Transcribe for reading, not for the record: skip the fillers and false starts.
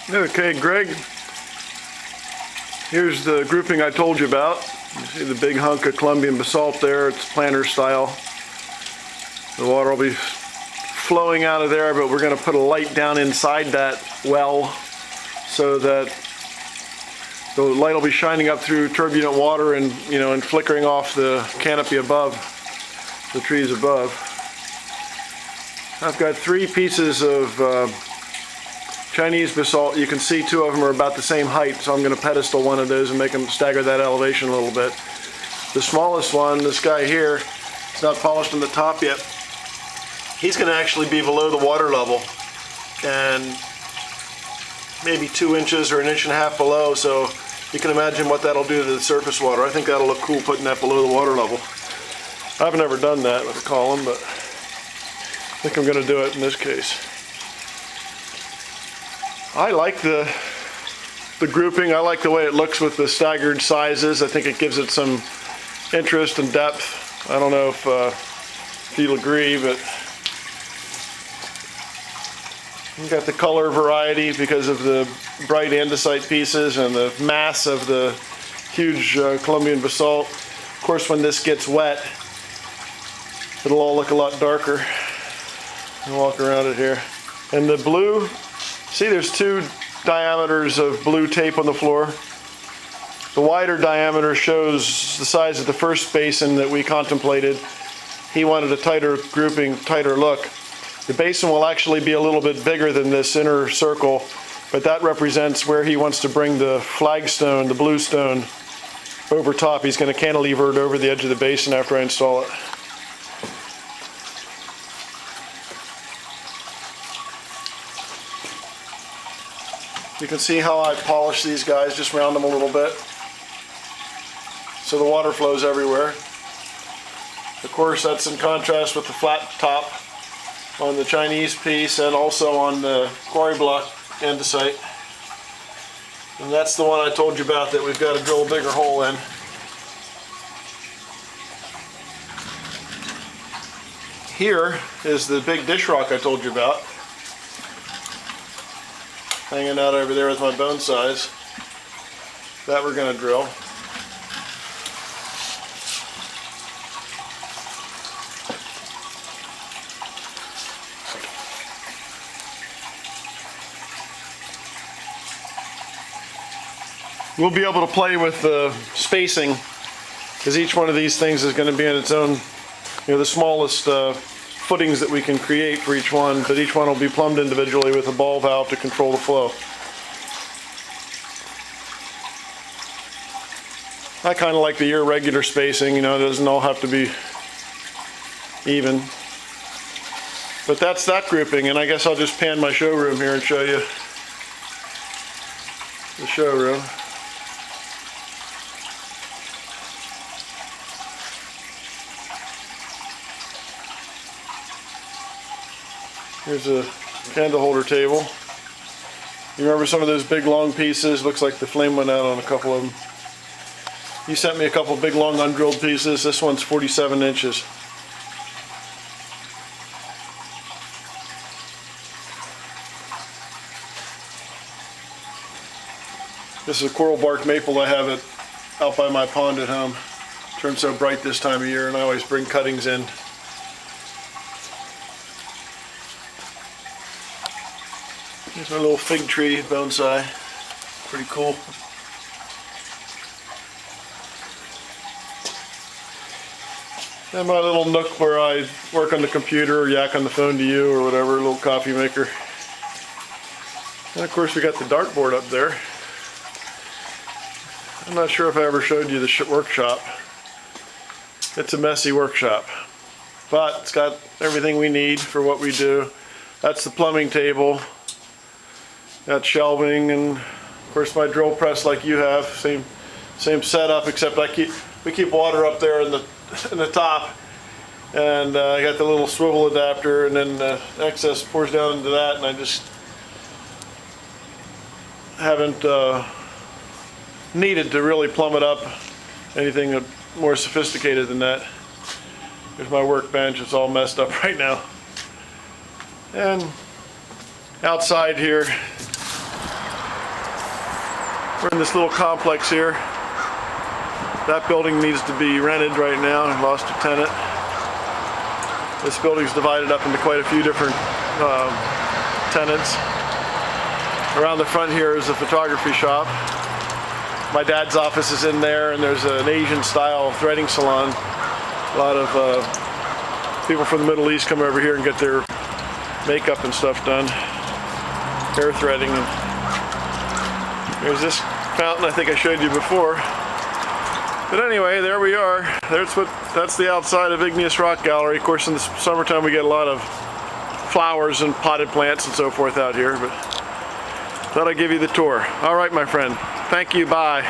Okay, Greg, here's the grouping I told you about. You see the big hunk of Columbian basalt there. It's planter style. The water will be flowing out of there, but we're going to put a light down inside that well so that the light will be shining up through turbulent water and, and flickering off the canopy above, the trees above. I've got 3 pieces of Chinese basalt. You can see 2 of them are about the same height, so I'm going to pedestal one of those and make them stagger that elevation a little bit. The smallest one, this guy here, it's not polished on the top yet. He's going to actually be below the water level and maybe 2 inches or 1.5 inches below, so you can imagine what that'll do to the surface water. I think that'll look cool putting that below the water level. I've never done that with a column, but I think I'm going to do it in this case. I like the grouping. I like the way it looks with the staggered sizes. I think it gives it some interest and depth. I don't know if you'll agree, but you got the color variety because of the bright andesite pieces and the mass of the huge Columbian basalt. Of course, when this gets wet, it'll all look a lot darker. I'll walk around it here. And the blue, see there's 2 diameters of blue tape on the floor. The wider diameter shows the size of the first basin that we contemplated. He wanted a tighter grouping, tighter look. The basin will actually be a little bit bigger than this inner circle, but that represents where he wants to bring the flagstone, the blue stone, over top. He's going to cantilever it over the edge of the basin after I install it. You can see how I polish these guys, just round them a little bit so the water flows everywhere. Of course, that's in contrast with the flat top on the Chinese piece and also on the quarry block andesite. And that's the one I told you about that we've got to drill a bigger hole in. Here is the big dish rock I told you about, hanging out over there with my bone size. That we're going to drill. We'll be able to play with the spacing because each one of these things is going to be in its own, the smallest footings that we can create for each one, but each one will be plumbed individually with a ball valve to control the flow. I kind of like the irregular spacing, it doesn't all have to be even. But that's that grouping, and I guess I'll just pan my showroom here and show you the showroom. Here's a candle holder table. You remember some of those big long pieces? Looks like the flame went out on a couple of them. You sent me a couple big long undrilled pieces. This one's 47 inches. This is a coral bark maple I have it out by my pond at home. Turns so bright this time of year, and I always bring cuttings in. Here's my little fig tree bonsai. Pretty cool. And my little nook where I work on the computer or yak on the phone to you or whatever, a little coffee maker. And of course we got the dartboard up there. I'm not sure if I ever showed you the workshop. It's a messy workshop, but it's got everything we need for what we do. That's the plumbing table. Got shelving, and of course my drill press like you have, same setup, except we keep water up there in the top, and I got the little swivel adapter, and then the excess pours down into that, and I just haven't needed to really plumb it up anything more sophisticated than that. Here's my workbench. It's all messed up right now. And outside here, We're in this little complex here. That building needs to be rented right now. I lost a tenant. This building's divided up into quite a few different tenants. Around the front here is a photography shop. My dad's office is in there, and there's an Asian-style threading salon. A lot of people from the Middle East come over here and get their makeup and stuff done. Hair threading. There's this fountain I think I showed you before. But anyway, there we are. That's the outside of Igneous Rock Gallery. Of course, in the summertime we get a lot of flowers and potted plants and so forth out here, but thought I'd give you the tour. All right, my friend. Thank you. Bye.